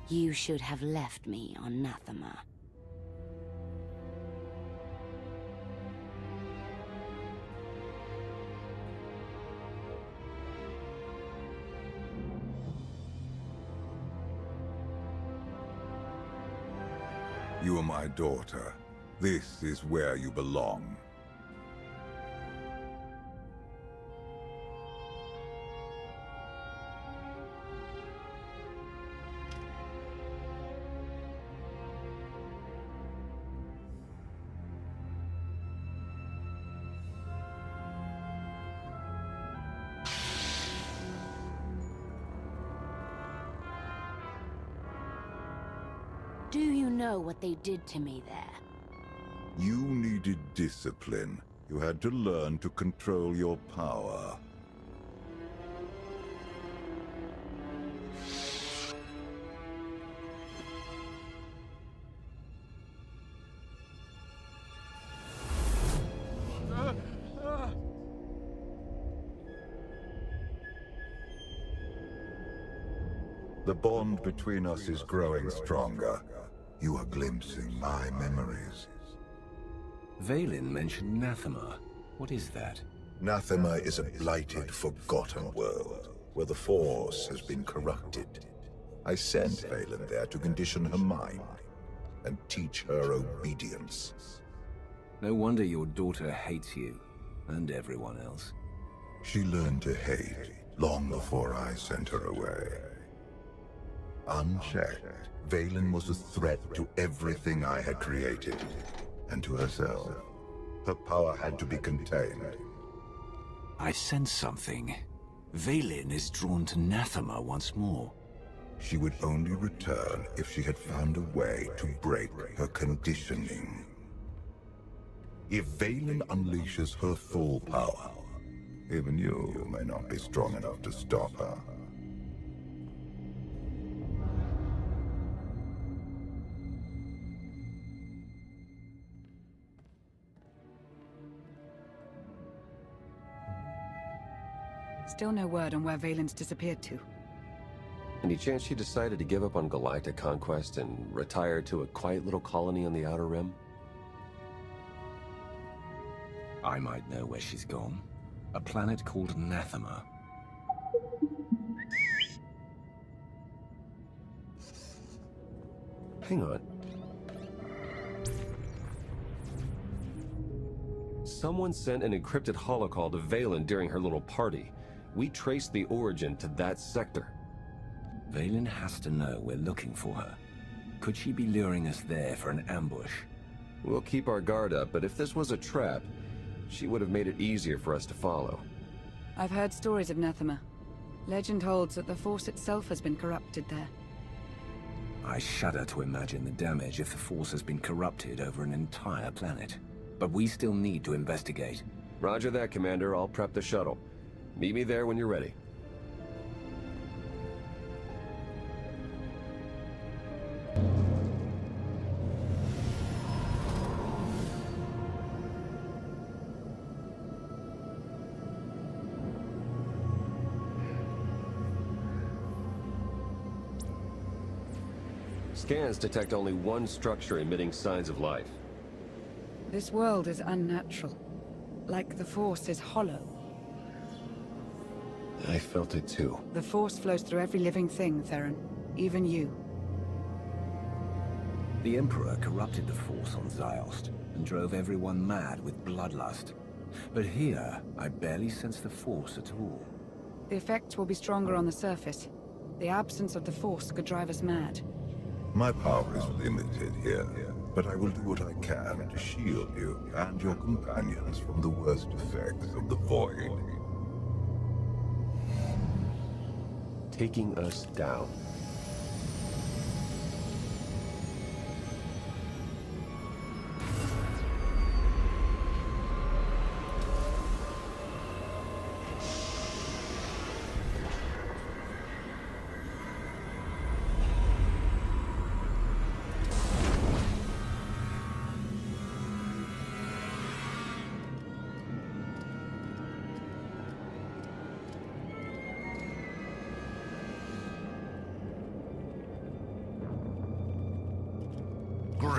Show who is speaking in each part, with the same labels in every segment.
Speaker 1: You should have left me on Nathema.
Speaker 2: You are my daughter. This is where you belong.
Speaker 1: Do you know what they did to me there?
Speaker 2: You needed discipline. You had to learn to control your power. The bond between us is growing stronger. You are glimpsing my memories.
Speaker 3: Vaylin mentioned Nathema. What is that?
Speaker 2: Nathema is a blighted, forgotten world, where the Force has been corrupted. I sent Vaylin there to condition her mind, and teach her obedience.
Speaker 3: No wonder your daughter hates you, and everyone else.
Speaker 2: She learned to hate long before I sent her away. Unchecked, Vaylin was a threat to everything I had created, and to herself. Her power had to be contained.
Speaker 3: I sense something. Vaylin is drawn to Nathema once more.
Speaker 2: She would only return if she had found a way to break her conditioning. If Vaylin unleashes her full power, even you may not be strong enough to stop her.
Speaker 4: Still no word on where Vaylin's disappeared to.
Speaker 5: Any chance she decided to give up on galactic conquest and retire to a quiet little colony on the Outer Rim?
Speaker 3: I might know where she's gone. A planet called Nathema.
Speaker 5: Hang on. Someone sent an encrypted holocall to Vaylin during her little party. We traced the origin to that sector.
Speaker 3: Vaylin has to know we're looking for her. Could she be luring us there for an ambush?
Speaker 5: We'll keep our guard up, but if this was a trap, she would have made it easier for us to follow.
Speaker 4: I've heard stories of Nathema. Legend holds that the Force itself has been corrupted there.
Speaker 3: I shudder to imagine the damage if the Force has been corrupted over an entire planet. But we still need to investigate.
Speaker 5: Roger that, Commander. I'll prep the shuttle. Meet me there when you're ready. Scans detect only one structure emitting signs of life.
Speaker 4: This world is unnatural. Like the Force is hollow.
Speaker 5: I felt it too.
Speaker 4: The Force flows through every living thing, Theron. Even you.
Speaker 3: The Emperor corrupted the Force on Ziost and drove everyone mad with bloodlust. But here, I barely sense the Force at all.
Speaker 4: The effects will be stronger on the surface. The absence of the Force could drive us mad.
Speaker 2: My power is limited here, but I will do what I can to shield you and your companions from the worst effects of the Void.
Speaker 5: Taking us down.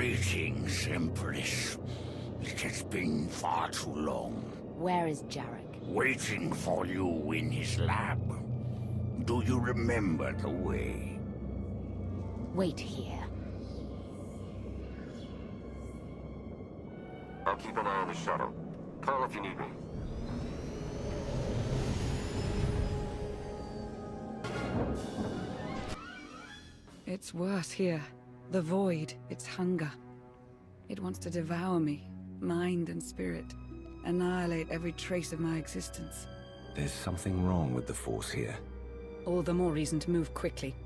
Speaker 6: Greetings, Empress. It has been far too long.
Speaker 1: Where is Jarek?
Speaker 6: Waiting for you in his lab. Do you remember the way?
Speaker 1: Wait here.
Speaker 5: I'll keep an eye on the shuttle. Call if you need me.
Speaker 4: It's worse here. The void, its hunger. It wants to devour me, mind and spirit. Annihilate every trace of my existence.
Speaker 3: There's something wrong with the Force here.
Speaker 4: All the more reason to move quickly.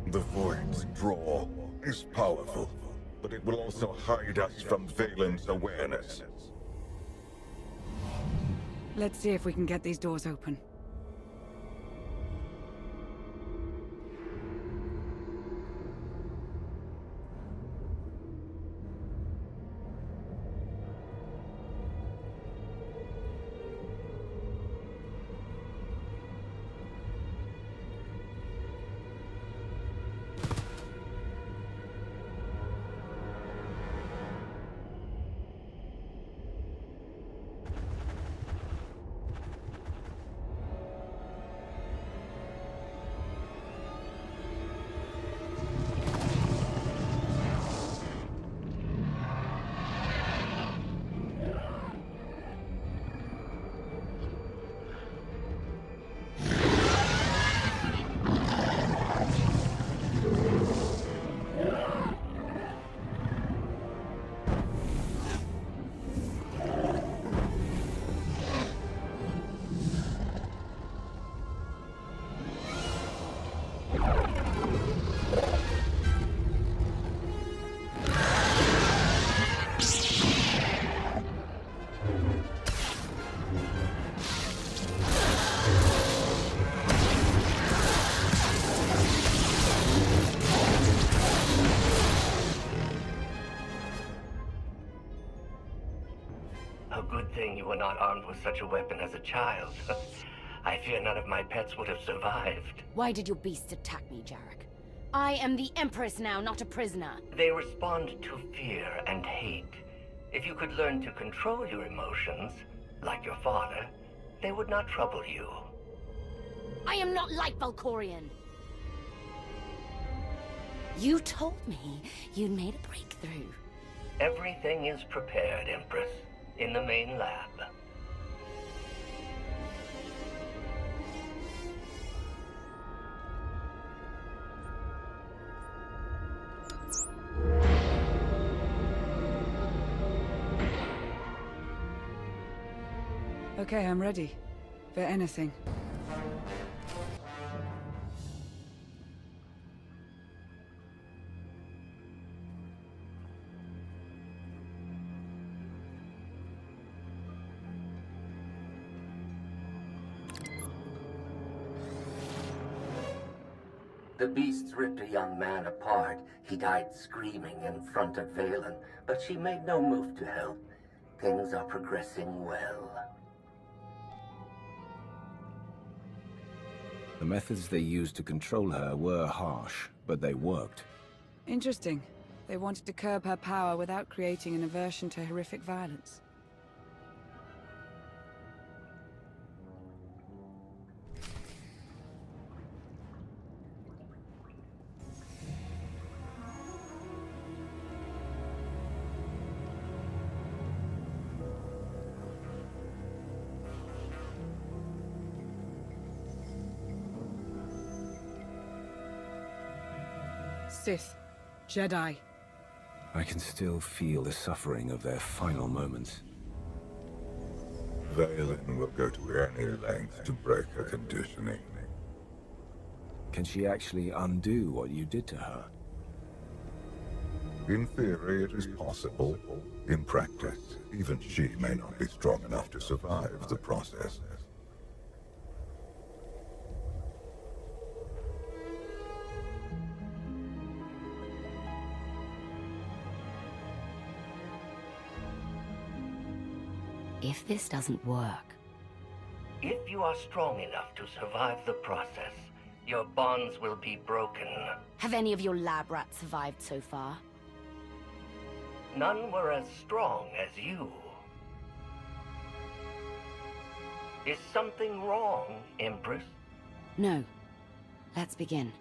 Speaker 2: The Void's draw is powerful, but it will also hide us from Valen's awareness.
Speaker 4: Let's see if we can get these doors open.
Speaker 7: A good thing you were not armed with such a weapon as a child. I fear none of my pets would have survived.
Speaker 1: Why did your beasts attack me, Jarek? I am the Empress now, not a prisoner.
Speaker 7: They respond to fear and hate. If you could learn to control your emotions, like your father, they would not trouble you.
Speaker 1: I am not like Valkorion. You told me you'd made a breakthrough.
Speaker 7: Everything is prepared, Empress, in the main lab.
Speaker 4: Okay, I'm ready. For anything.
Speaker 7: The beasts ripped a young man apart. He died screaming in front of Valen, but she made no move to help. Things are progressing well.
Speaker 3: The methods they used to control her were harsh, but they worked.
Speaker 4: Interesting. They wanted to curb her power without creating an aversion to horrific violence. Sith. Jedi.
Speaker 3: I can still feel the suffering of their final moments.
Speaker 2: Valen will go to any length to break her conditioning.
Speaker 3: Can she actually undo what you did to her?
Speaker 2: In theory, it is possible. In practice, even she may not be strong enough to survive the process.
Speaker 1: If this doesn't work...
Speaker 7: If you are strong enough to survive the process, your bonds will be broken.
Speaker 1: Have any of your lab rats survived so far?
Speaker 7: None were as strong as you. Is something wrong, Empress?
Speaker 1: No. Let's begin.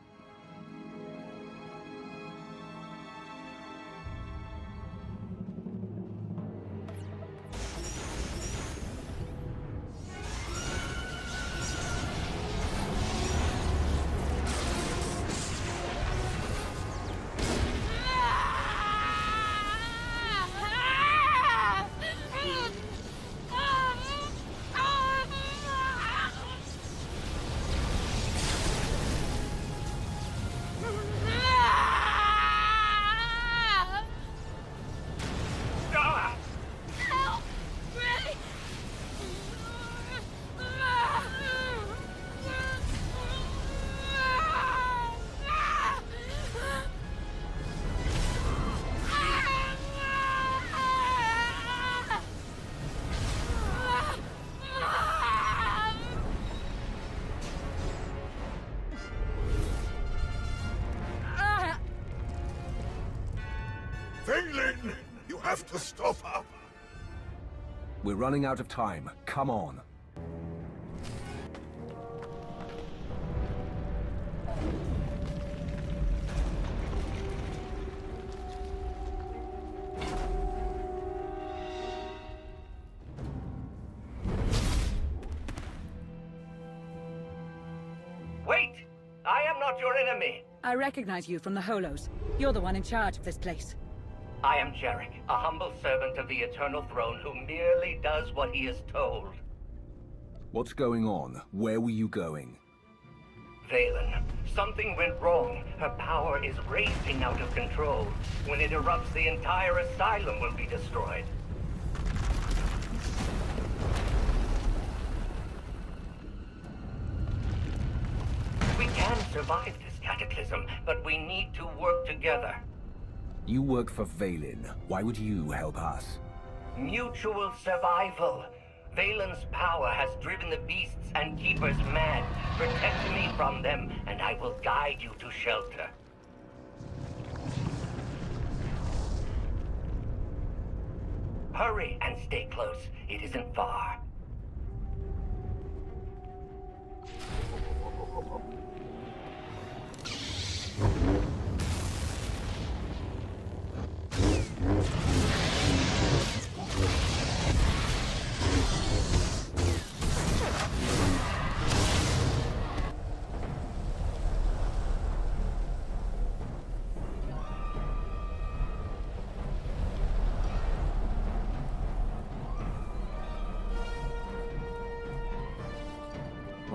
Speaker 2: Vaylin! You have to stop her!
Speaker 3: We're running out of time. Come on.
Speaker 7: Wait! I am not your enemy!
Speaker 4: I recognize you from the Holos. You're the one in charge of this place.
Speaker 7: I am Jarek, a humble servant of the Eternal Throne who merely does what he is told.
Speaker 3: What's going on? Where were you going?
Speaker 7: Vaylin, something went wrong. Her power is racing out of control. When it erupts, the entire asylum will be destroyed. We can survive this cataclysm, but we need to work together.
Speaker 3: You work for Vaylin. Why would you help us?
Speaker 7: Mutual survival. Vaylin's power has driven the beasts and keepers mad. Protect me from them, and I will guide you to shelter. Hurry and stay close. It isn't far.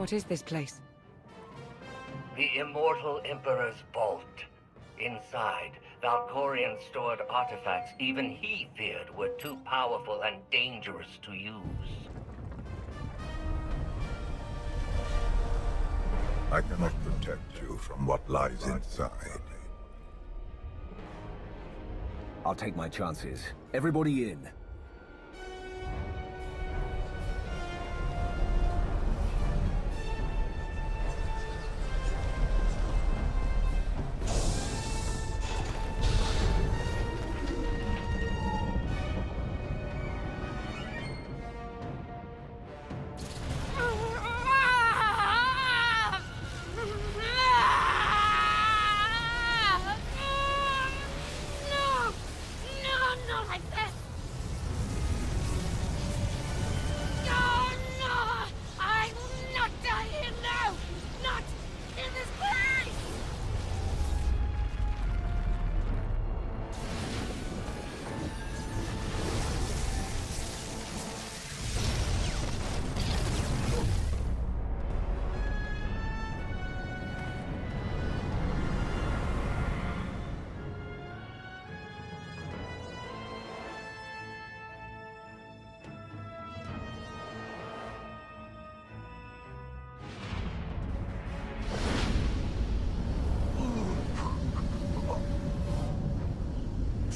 Speaker 4: What is this place?
Speaker 7: The Immortal Emperor's vault. Inside, Valkorion stored artifacts even he feared were too powerful and dangerous to use.
Speaker 2: I cannot protect you from what lies inside.
Speaker 3: I'll take my chances. Everybody in.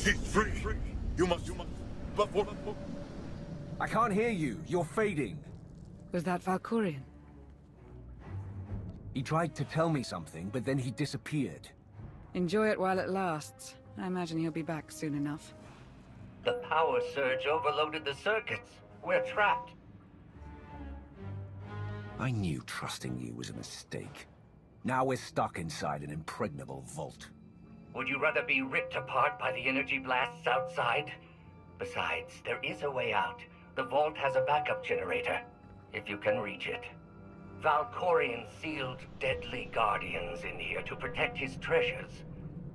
Speaker 2: She's free! You must... Before...
Speaker 3: I can't hear you. You're fading.
Speaker 4: Was that Valkorion?
Speaker 3: He tried to tell me something, but then he disappeared.
Speaker 4: Enjoy it while it lasts. I imagine he'll be back soon enough.
Speaker 7: The power surge overloaded the circuits. We're trapped.
Speaker 3: I knew trusting you was a mistake. Now we're stuck inside an impregnable vault.
Speaker 7: Would you rather be ripped apart by the energy blasts outside? Besides, there is a way out. The vault has a backup generator, if you can reach it. Valkorion sealed deadly guardians in here to protect his treasures.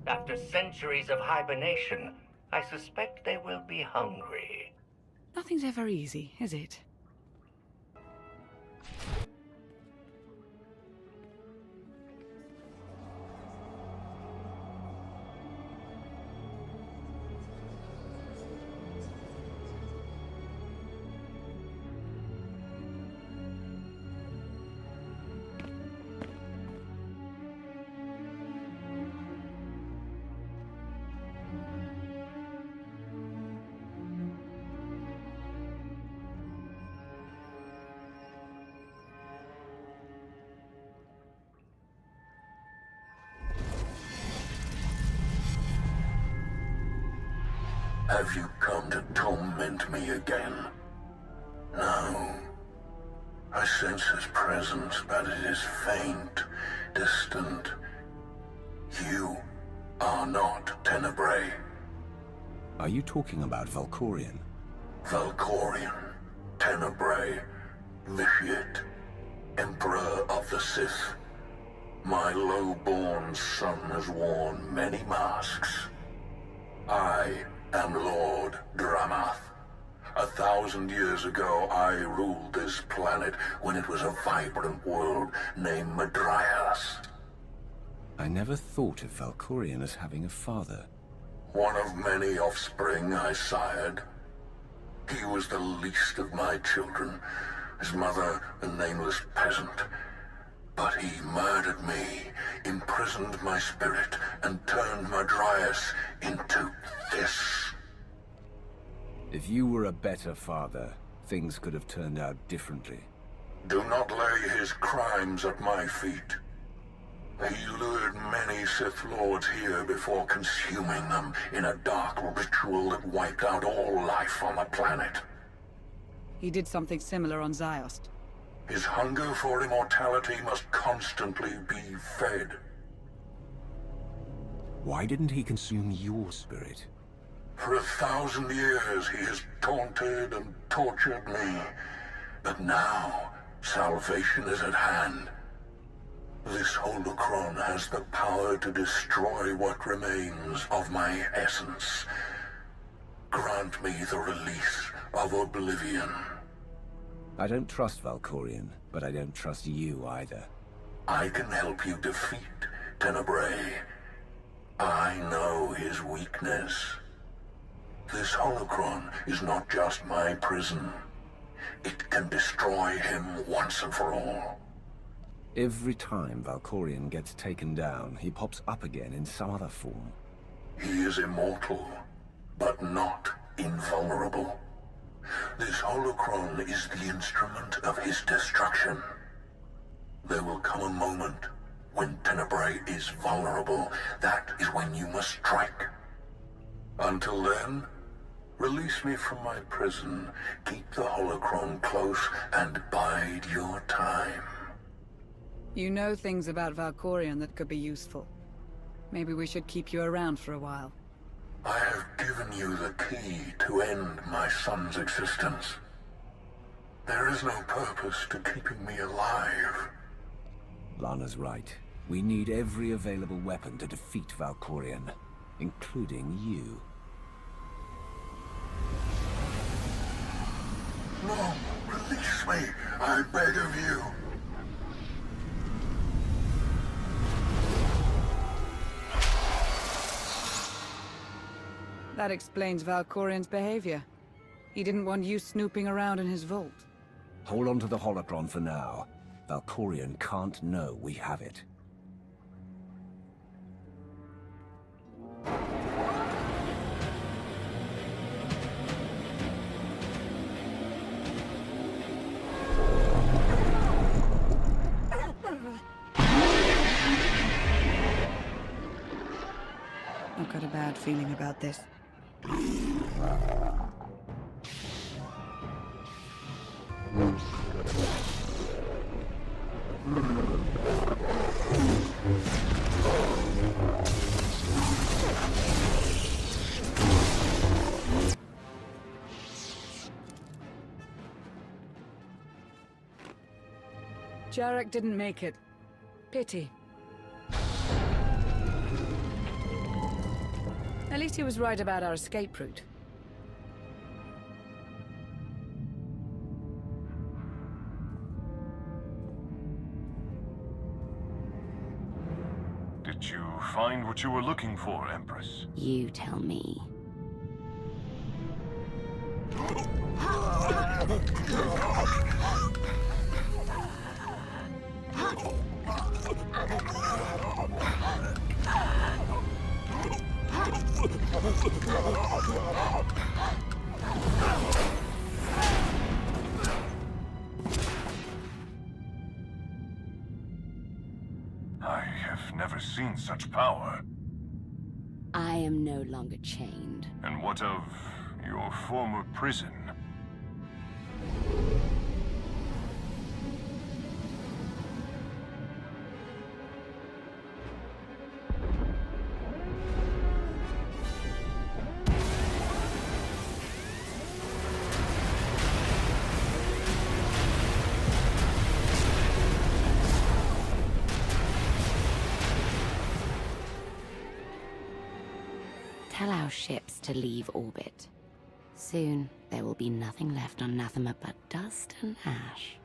Speaker 7: After centuries of hibernation, I suspect they will be hungry.
Speaker 4: Nothing's ever easy, is it?
Speaker 6: Have you come to torment me again? No. I sense his presence, but it is faint, distant. You are not Tenebrae.
Speaker 3: Are you talking about Valkorion?
Speaker 6: Valkorion, Tenebrae, Vitiate, Emperor of the Sith. My low-born son has worn many masks. I am Lord Dramath. 1,000 years ago, I ruled this planet when it was a vibrant world named Madrias.
Speaker 3: I never thought of Valkorion as having a father.
Speaker 6: One of many offspring I sired. He was the least of my children, his mother a nameless peasant. But he murdered me, imprisoned my spirit, and turned Madrias into this.
Speaker 3: If you were a better father, things could have turned out differently.
Speaker 6: Do not lay his crimes at my feet. He lured many Sith Lords here before consuming them in a dark ritual that wiped out all life on the planet.
Speaker 4: He did something similar on Ziost.
Speaker 6: His hunger for immortality must constantly be fed.
Speaker 3: Why didn't he consume your spirit?
Speaker 6: For 1,000 years he has taunted and tortured me. But now, salvation is at hand. This holocron has the power to destroy what remains of my essence. Grant me the release of oblivion.
Speaker 3: I don't trust Valkorion, but I don't trust you either.
Speaker 6: I can help you defeat Tenebrae. I know his weakness. This holocron is not just my prison. It can destroy him once and for all.
Speaker 3: Every time Valkorion gets taken down, he pops up again in some other form.
Speaker 6: He is immortal, but not invulnerable. This holocron is the instrument of his destruction. There will come a moment when Tenebrae is vulnerable. That is when you must strike. Until then, release me from my prison, keep the holocron close, and bide your time.
Speaker 4: You know things about Valkorion that could be useful. Maybe we should keep you around for a while.
Speaker 6: I have given you the key to end my son's existence. There is no purpose to keeping me alive.
Speaker 3: Lana's right. We need every available weapon to defeat Valkorion, including you.
Speaker 6: No, release me, I beg of you.
Speaker 4: That explains Valkorion's behavior. He didn't want you snooping around in his vault.
Speaker 3: Hold on to the holocron for now. Valkorion can't know we have it.
Speaker 4: I've got a bad feeling about this. Jarek didn't make it. Pity. At least he was right about our escape route.
Speaker 8: Did you find what you were looking for, Empress?
Speaker 1: You tell me.
Speaker 8: I have never seen such power.
Speaker 1: I am no longer chained.
Speaker 8: And what of your former prison?
Speaker 1: Tell our ships to leave orbit. Soon, there will be nothing left on Nathema but dust and ash.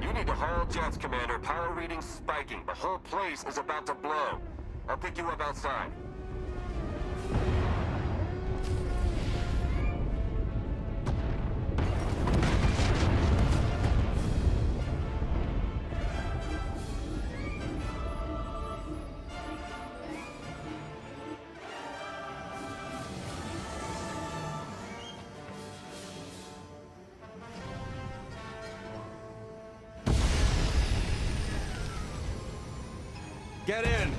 Speaker 5: You need to haul jets, Commander. Power readings spiking. The whole place is about to blow. I'll pick you up outside. Get in!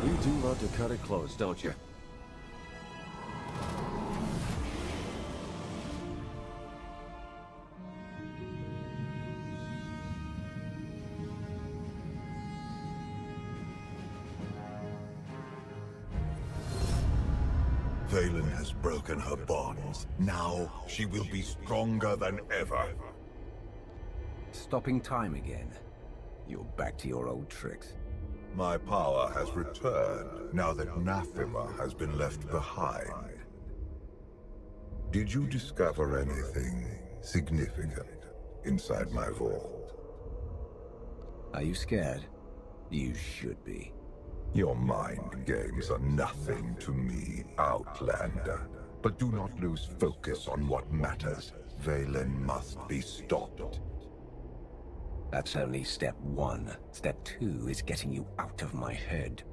Speaker 5: You do love to cut it close, don't you?
Speaker 2: Vaylin has broken her bonds. Now she will be stronger than ever.
Speaker 3: Stopping time again. You're back to your old tricks.
Speaker 2: My power has returned now that Nathema has been left behind. Did you discover anything significant inside my vault?
Speaker 3: Are you scared? You should be.
Speaker 2: Your mind games are nothing to me, Outlander. But do not lose focus on what matters. Vaylin must be stopped.
Speaker 3: That's only step one. Step two is getting you out of my head.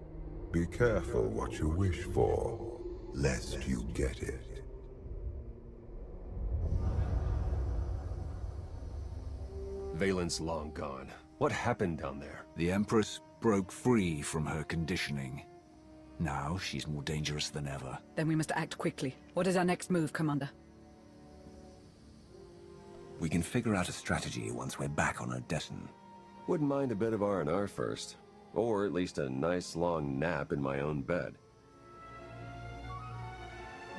Speaker 2: Be careful what you wish for, lest you get it.
Speaker 5: Vaylin's long gone. What happened down there?
Speaker 9: The Empress broke free from her conditioning. Now she's more dangerous than ever.
Speaker 4: Then we must act quickly. What is our next move, Commander?
Speaker 3: We can figure out a strategy once we're back on Odessen.
Speaker 5: Wouldn't mind a bit of R&R first. Or at least a nice long nap in my own bed.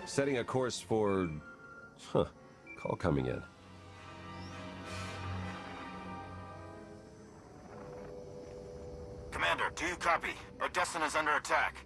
Speaker 5: Setting a course for... Call coming in.
Speaker 10: Commander, do you copy? Odessen is under attack.